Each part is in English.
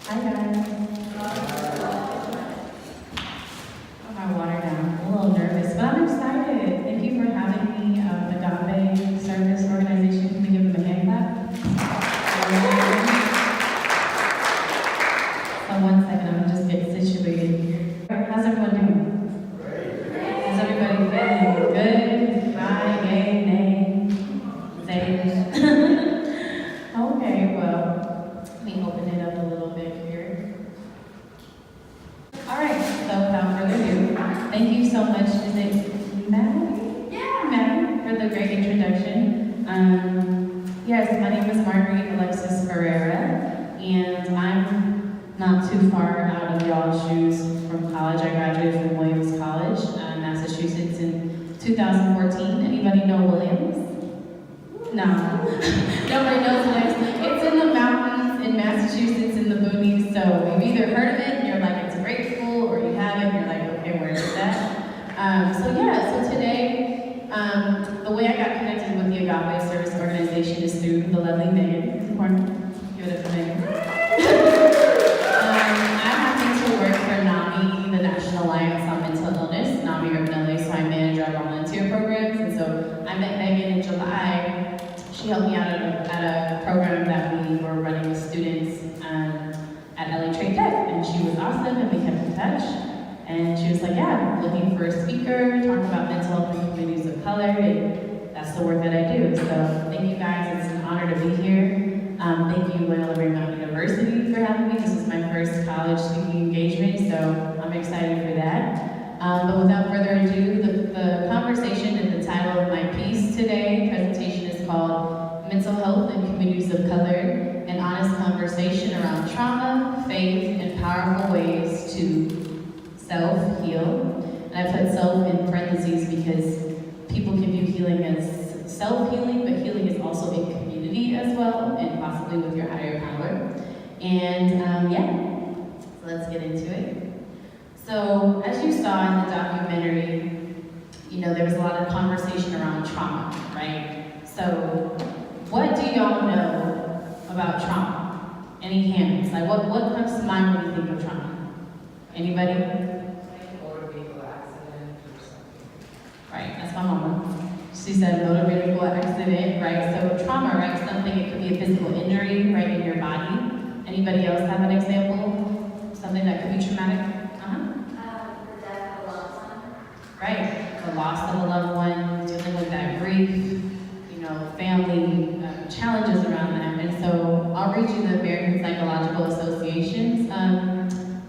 Hi guys. Got my water down. I'm a little nervous, but I'm excited. Thank you for having me. Agape Student Organization. Can we give them a hand clap? So 1 second, I'm just getting situated here. How's everyone doing? Great. How's everybody feeling? Good? Bye, yay, nay, say. Okay, well, let me open it up a little bit here. All right, so without further ado, thank you so much. Is it Maddie? Yeah, Maddie, for the great introduction. Yes, my name is Marguerite Alexis Ferreira, and I'm not too far out of y'all's shoes from college. I graduated from Williams College, Massachusetts in 2014. Anybody know Williams? No. Nobody knows Williams. It's in the mountains in Massachusetts in the boonies, so you've either heard of it and you're like, it's a great school, or you haven't and you're like, okay, where is that? So today, the way I got connected with the Agape Service Organization is through the lovely Megan. Give it up for Megan. I happen to work for NAMI, the National Alliance on Mental Illness, NAMI Urban LA, so I manage our volunteer programs. And so I met Megan in July. She helped me out at a program that we were running with students at LA Trade Tech, and she was awesome, and we kept in touch. And she was like, yeah, looking for a speaker, talk about mental health in communities of color, and that's the work that I do. So thank you guys, it's an honor to be here. Thank you, Loyola Marymount University, for having me. This is my first college speaking engagement, so I'm excited for that. But without further ado, the conversation and the title of my piece today, presentation, is called Mental Health in Communities of Color, an honest conversation around trauma, faith, and powerful ways to self-heal. And I put self in parentheses because people can view healing as self-healing, but healing is also in community as well, and possibly with your higher power. And so let's get into it. So as you saw in the documentary, there was a lot of conversation around trauma, right? So what do y'all know about trauma? Any hands? Like what comes to mind when you think of trauma? Anybody? Motor vehicle accident or something. Right, that's my mama. She said motor vehicle accident, right? So trauma, right? Something, it could be a physical injury, right, in your body. Anybody else have an example? Something that could be traumatic? The death of a loved one. Right, the loss of a loved one, dealing with that grief, family challenges around that. And so I'll read you the American Psychological Association's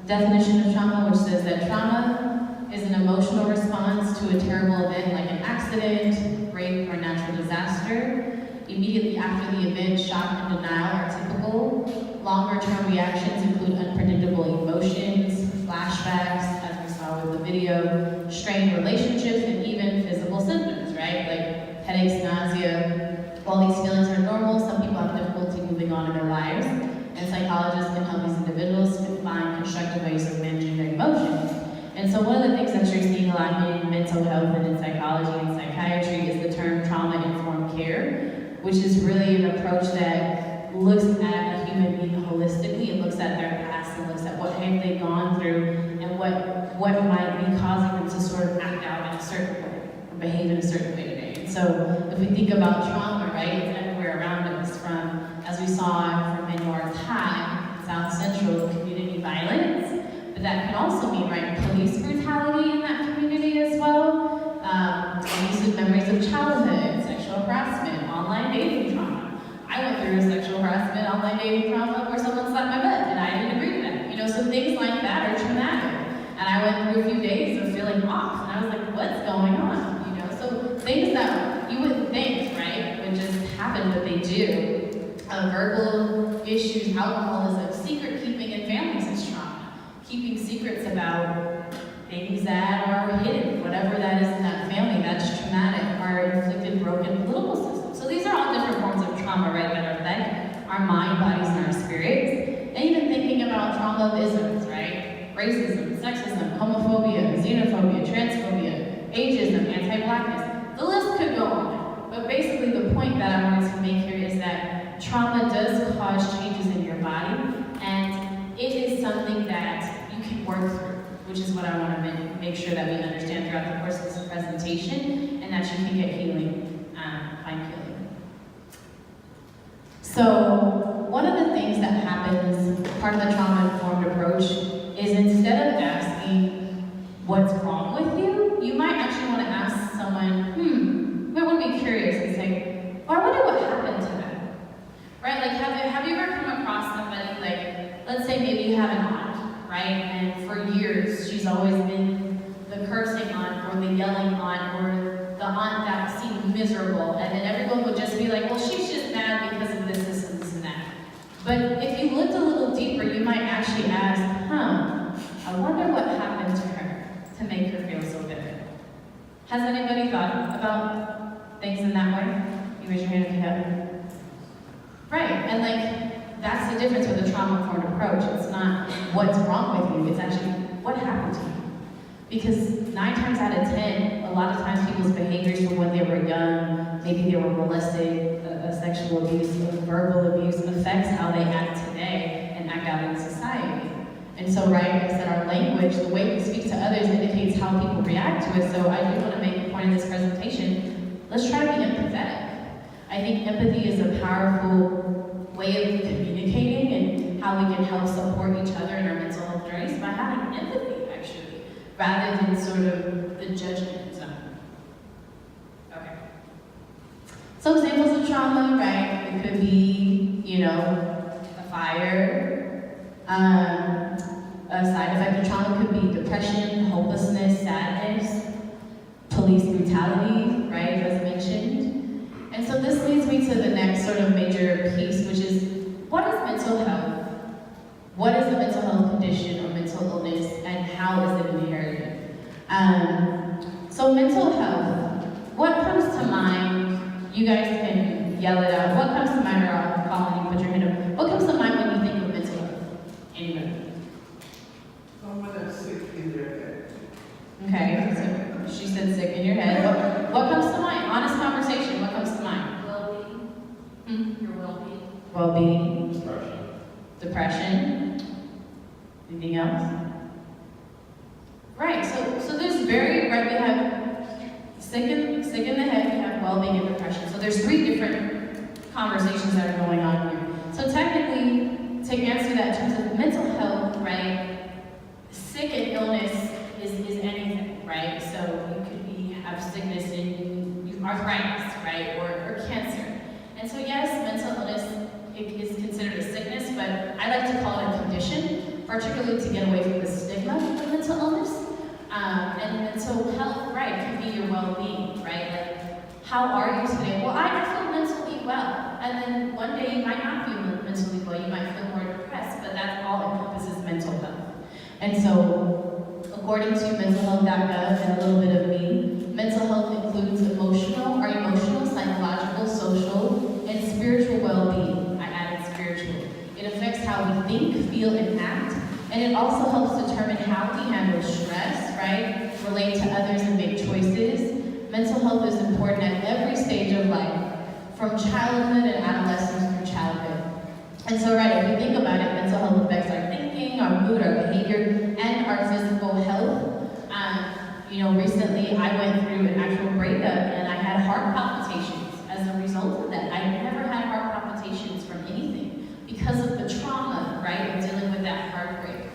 definition of trauma, which says that trauma is an emotional response to a terrible event like an accident, rape, or natural disaster. Immediately after the event, shock and denial are typical. Longer-term reactions include unpredictable emotions, flashbacks, as we saw with the video, strained relationships, and even physical symptoms, right? Like headaches, nausea. While these feelings are normal, some people have difficulty moving on in their lives, and psychologists can help these individuals find constructive ways of managing their emotions. And so one of the things that you're seeing a lot in mental health and in psychology and psychiatry is the term trauma-informed care, which is really an approach that looks at a human being holistically. It looks at their past and looks at what have they gone through and what might be causing them to sort of act out in a certain way or behave in a certain way today. And so if we think about trauma, right, it's everywhere around us, from, as we saw from New York High, South Central, community violence, but that can also mean, right, police brutality in that community as well, recent memories of childhood, sexual harassment, online dating trauma. I went through a sexual harassment, online dating trauma where someone slapped my butt and I didn't agree to that. So things like that are traumatic. And I went through a few days of feeling off, and I was like, what's going on? So things that you wouldn't think, right, would just happen, but they do. Verbal issues, alcoholism, secret keeping in families is trauma. Keeping secrets about things that are hidden, whatever that is in that family, that's traumatic. Our inflicted broken political system. So these are all different forms of trauma, right, that affect our mind, bodies, and our spirits. And even thinking about trauma of isms, right? Racism, sexism, homophobia, xenophobia, transphobia, ageism, anti-blackness. The list could go on. But basically the point that I wanted to make here is that trauma does cause changes in your body, and it is something that you can work through, which is what I want to make sure that we understand throughout the course of this presentation, and that you can get healing, find healing. So one of the things that happens, part of the trauma-informed approach, is instead of asking what's wrong with you, you might actually want to ask someone, you might want to be curious and say, well, I wonder what happened to them. Right? Like, have you ever come across somebody, like, let's say maybe you have an aunt, right? And for years, she's always been the cursing aunt, or the yelling aunt, or the aunt that seemed miserable, and then everyone would just be like, well, she's just mad because of this, and that. But if you looked a little deeper, you might actually ask, I wonder what happened to her to make her feel so bitter. Has anybody thought about things in that way? You raise your hand if you have. Right, and like, that's the difference with a trauma-informed approach. It's not what's wrong with you, it's actually what happened to you. Because 9 times out of 10, a lot of times people's behaviors from when they were young, maybe they were molested, sexual abuse, verbal abuse, affects how they act today and act out in society. And so, right, like I said, our language, the way we speak to others indicates how people react to us. So I do want to make a point in this presentation, let's try to be empathetic. I think empathy is a powerful way of communicating and how we can help support each other in our mental health journeys by having empathy, actually, rather than sort of the judgment zone. Okay. So examples of trauma, right? It could be, a fire. A side effect of trauma could be depression, hopelessness, sadness, police brutality, right, as mentioned. And so this leads me to the next sort of major piece, which is, what is mental health? What is a mental health condition or mental illness, and how is it inherited? So mental health, what comes to mind? You guys can yell it out. What comes to mind, or I'll call and you put your hand up. What comes to mind when you think of mental health? Anybody? Someone that's sick in their head. Okay, so she said sick in your head. What comes to mind? Honest conversation, what comes to mind? Well-being. Your well-being. Well-being. Depression. Depression. Anything else? Right, so there's we have sick in the head, we have well-being and depression. So there's 3 different conversations that are going on here. So technically, to answer that in terms of mental health, right, sick and illness is anything, right? So you could have sickness in arthritis, right, or cancer. And so yes, mental illness is considered a sickness, but I like to call it a condition, particularly to get away from the stigma of mental illness. And so health, right, can be your well-being, right? Like, how are you today? Well, I feel mentally well. And then one day you might not feel mentally well, you might feel more depressed, but that all encompasses mental health. And so, according to mentalhealth.gov and a little bit of me, mental health includes our emotional, psychological, social, and spiritual well-being. I added spiritual. It affects how we think, feel, and act, and it also helps determine how we handle stress, right? Relate to others and make choices. Mental health is important at every stage of life, from childhood and adolescence through childhood. And so, right, if we think about it, mental health affects our thinking, our mood, our behavior, and our physical health. Recently I went through an actual breakup and I had heart palpitations as a result of that. I never had heart palpitations from anything because of the trauma, right, of dealing with that heartbreak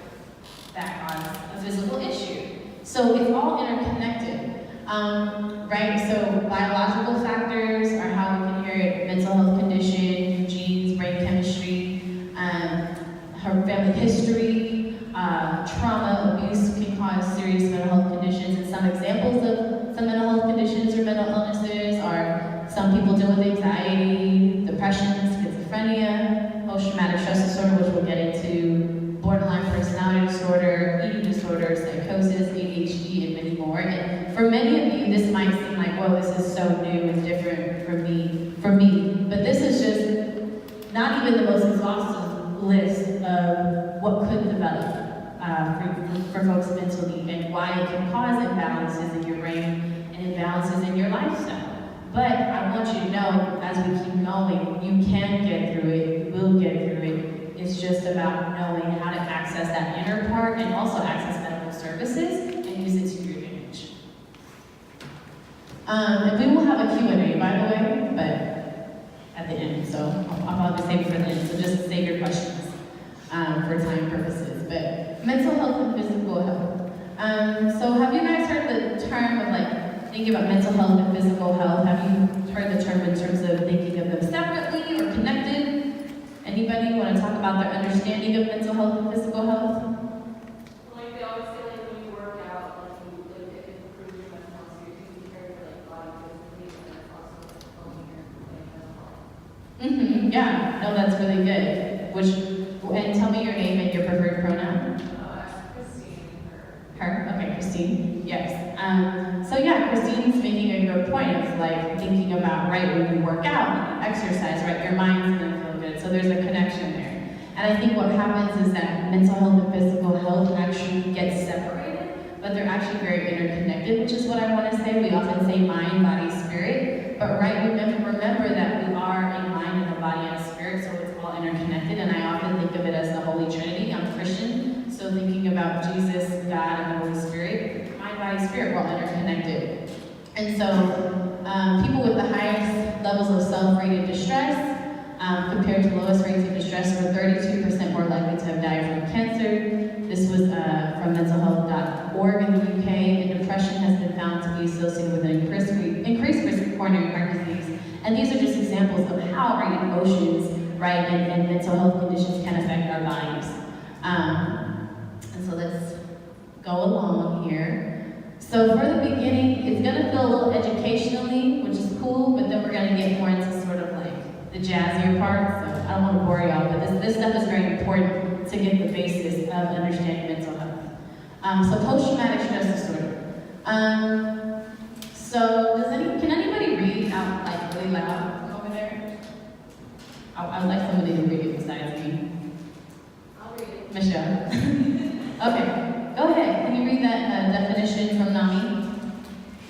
that caused a physical issue. So it's all interconnected, right? So biological factors are how we can inherit mental health condition, genes, brain chemistry, her family history, trauma, abuse can cause serious mental health conditions. And some examples of some mental health conditions or mental illnesses are some people deal with anxiety, depression, schizophrenia, post-traumatic stress disorder, which we'll get into, borderline personality disorder, eating disorder, psychosis, ADHD, and many more. And for many of you, this might seem like, well, this is so new and different for me. But this is just not even the most exhaustive list of what could develop for folks mentally and why it can cause imbalances in your brain and imbalances in your lifestyle. But I want you to know, as we keep going, you can get through it, you will get through it. It's just about knowing how to access that inner part and also access medical services and use it to your advantage. And we will have a Q&A, by the way, but at the end, so I'll probably save it for the end, so just save your questions for time purposes. But mental health and physical health. So have you guys heard the term of like thinking about mental health and physical health? Have you heard the term in terms of thinking of them separately or connected? Anybody want to talk about their understanding of mental health and physical health? Like they always say, like when you work out, like you it improves your mental health, so you're taking care of your like body physically, and then also helping your mental health. Yeah, no, that's really good. And tell me your name and your preferred pronoun. Christine, Her? Okay, Christine. Yes. So yeah, Christine's making a good point of like thinking about, right, when you work out, when you exercise, right, your mind's gonna feel good. So there's a connection there. And I think what happens is that mental health and physical health actually get separated, but they're actually very interconnected, which is what I want to say. We often say mind, body, spirit, but right, remember that we are a mind and a body and a spirit, so it's all interconnected. And I often think of it as the Holy Trinity. I'm Christian, so thinking about Jesus, God, and the Holy Spirit, mind, body, spirit, we're all interconnected. And so people with the highest levels of self-rated distress compared to lowest rates of distress were 32% more likely to have died from cancer. This was from mentalhealth.org in the UK, and depression has been found to be associated with an increased risk of coronary heart disease. And these are just examples of how our emotions, right, and mental health conditions can affect our bodies. And so let's go along here. So for the beginning, it's gonna feel a little educationally, which is cool, but then we're gonna get more into sort of like the jazzier part. So I don't want to bore y'all, but this stuff is very important to get the basis of understanding mental health. So post-traumatic stress disorder. So can anybody read out like really loud over there? I would like somebody to read it besides me. I'll read it. Michelle. Okay, go ahead. Can you read that definition from NAMI?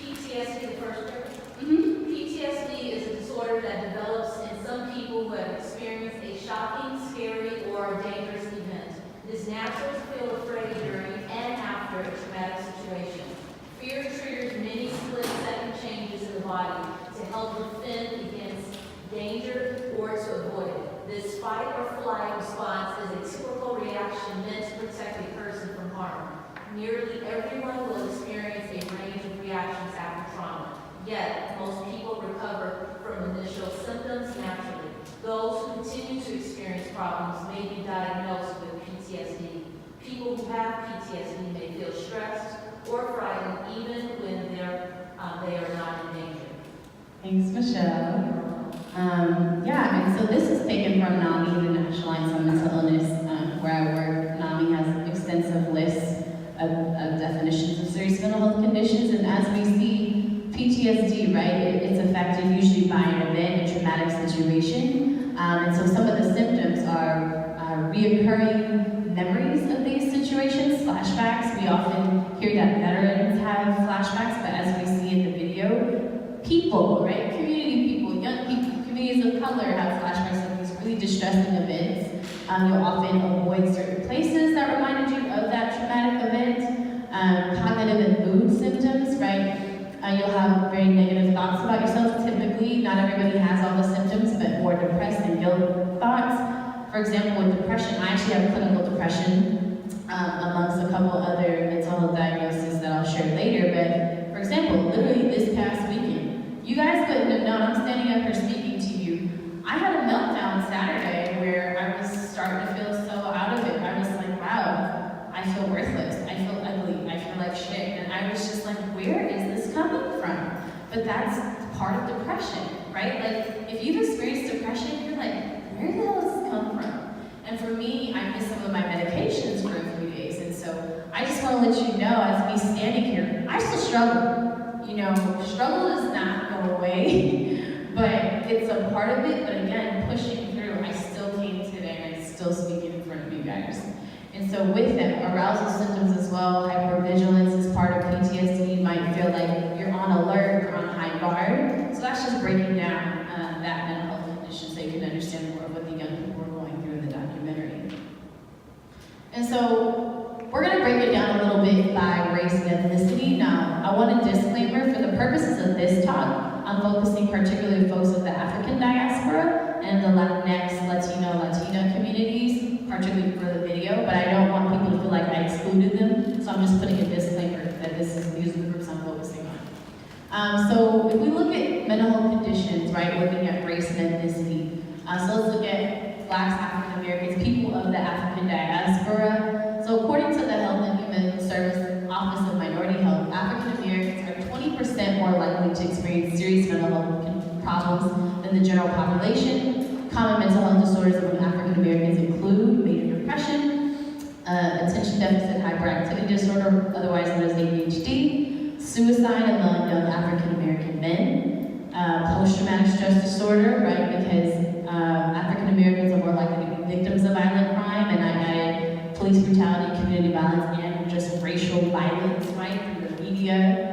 PTSD, the first part. Mm-hmm. PTSD is a disorder that develops in some people who have experienced a shocking, scary, or dangerous event. It is natural to feel afraid during and after a traumatic situation. Fear triggers many split-second changes in the body to help defend against danger or to avoid it. This fight or flight response is a typical reaction meant to protect a person from harm. Nearly everyone will experience a range of reactions after trauma. Yet, most people recover from initial symptoms naturally. Those who continue to experience problems may be diagnosed with PTSD. People who have PTSD may feel stressed or frightened even when they are not in danger. Thanks, Michelle. Yeah, and so this is taken from NAMI, the National Alliance on Mental Illness, where I work. NAMI has an extensive list of definitions of serious mental health conditions, and as we see, PTSD, right, it's affected usually by an event, a traumatic situation, and so some of the symptoms are reoccurring memories of these situations, flashbacks. We often hear that veterans have flashbacks, but as we see in the video, people, right, community people, young people, communities of color have flashbacks of these really distressing events. You'll often avoid certain places that reminded you of that traumatic event. Cognitive and mood symptoms, right? You'll have very negative thoughts about yourself. Typically, not everybody has all the symptoms, but more depressed and guilt thoughts. For example, with depression, I actually have clinical depression amongst a couple other mental health diagnoses that I'll share later. But for example, literally this past weekend, you guys wouldn't have known, I'm standing up here speaking to you. I had a meltdown Saturday where I was starting to feel so out of it. I was like, wow, I feel worthless. I feel ugly. I feel like shit. And I was just like, where is this coming from? But that's part of depression, right? Like, if you've experienced depression, you're like, where the hell does this come from? And for me, I missed some of my medications for a few days. And so I just want to let you know, as me standing here, I still struggle. You know, struggle does not go away, but it's a part of it. But again, pushing through, I still came today and I'm still speaking in front of you guys. And so with them, arousal symptoms as well, hypervigilance is part of PTSD. You might feel like you're on alert, you're on high guard. So that's just breaking down that mental health condition so you can understand more of what the young people were going through in the documentary. it by race and ethnicity. Now, I want a disclaimer for the purposes of this talk. I'm focusing particularly folks of the African diaspora and the Latinx, Latina communities, particularly for the video, but I don't want people to feel like I excluded them, so I'm just putting a disclaimer that these are the groups I'm focusing on. So if we look at mental health conditions, right, looking at race and ethnicity, so let's look at Blacks, African Americans, people of the African diaspora. So according to the Health and Human Services Office of Minority Health, African Americans are 20% more likely to experience serious mental health problems than the general population. Common mental health disorders among African Americans include major depression, attention deficit hyperactivity disorder, otherwise known as ADHD, suicide among young African American men, post-traumatic stress disorder, right, because African Americans are more likely to be victims of violent crime, and I added police brutality, community violence, and just racial violence, right, through the media,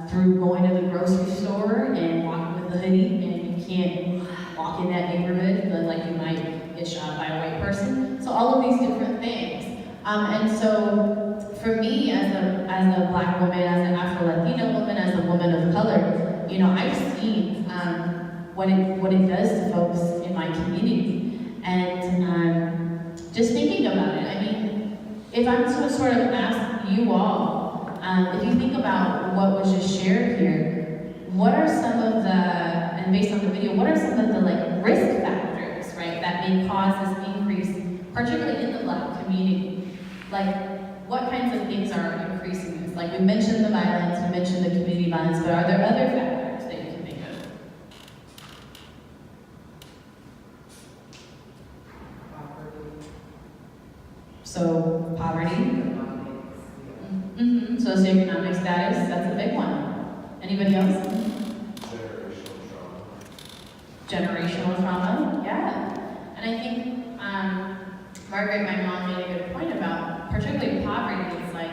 through going to the grocery store and walking with a hoodie, and you can't walk in that neighborhood, but like you might get shot by a white person. So all of these different things. And so for me, as a Black woman, as an Afro-Latina woman, as a woman of color, you know, I've seen what it does to folks in my community. And just thinking about it, I mean, if I'm to sort of ask you all, if you think about what was just shared here, what are some of the, and based on the video, what are some of the like risk factors, right, that may cause this increase, particularly in the Black community? Like, what kinds of things are increasing this? Like, we mentioned the violence, we mentioned the community violence, but are there other factors that you can think of? Poverty. So, poverty, Economics, yeah. socioeconomic status, that's a big one. Anybody else? Generational trauma, yeah. And I think Margaret, my mom, made a good point about particularly poverty. It's like,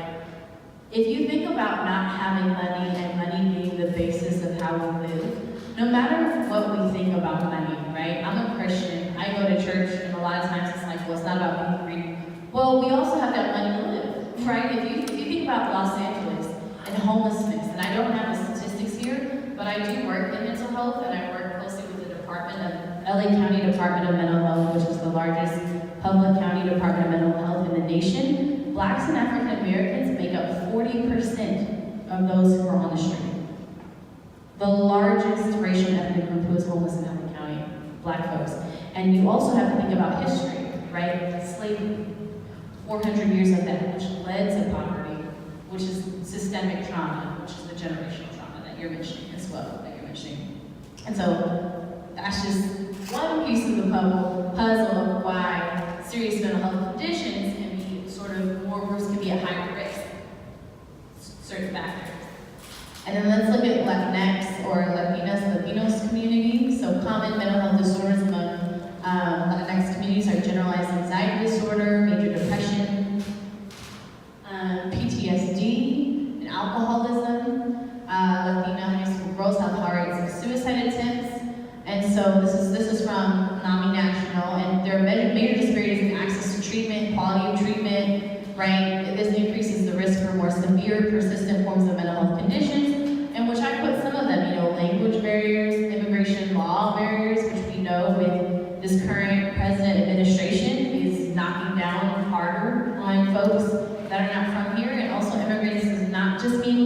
if you think about not having money and money being the basis of how we live, no matter what we think about money, right? I'm a Christian, I go to church, and a lot of times it's like, well, it's not about being greedy. Well, we also have that money to live, right? If you think about Los Angeles and homelessness, and I don't have the statistics here, but I do work in mental health, and I work closely with the LA County Department of Mental Health, which is the largest public county department of mental health in the nation. Blacks and African Americans make up 40% of those who are on the street. The largest racial and ethnic group who is homeless in LA County, Black folks. And you also have to think about history, right? Slavery, 400 years of that, which led to poverty, which is systemic trauma, which is the generational trauma that you're mentioning as well, And so that's just one piece of the puzzle of why serious mental health conditions can be sort of more groups can be at higher risk, certain factors. And then let's look at Latinx or Latinos community. So common mental health disorders among Latinx communities are generalized anxiety disorder, major depression, PTSD, and alcoholism. Latina high school girls have high rates of suicide attempts. And so this is from NAMI National, and there are major disparities in access to treatment, quality of treatment, right? This increases the risk for more severe, persistent forms of mental health conditions, and which I put some of them, you know, language barriers, immigration law barriers, which we know with this current president administration is knocking down harder on folks that are not from here, and also immigrants does not just mean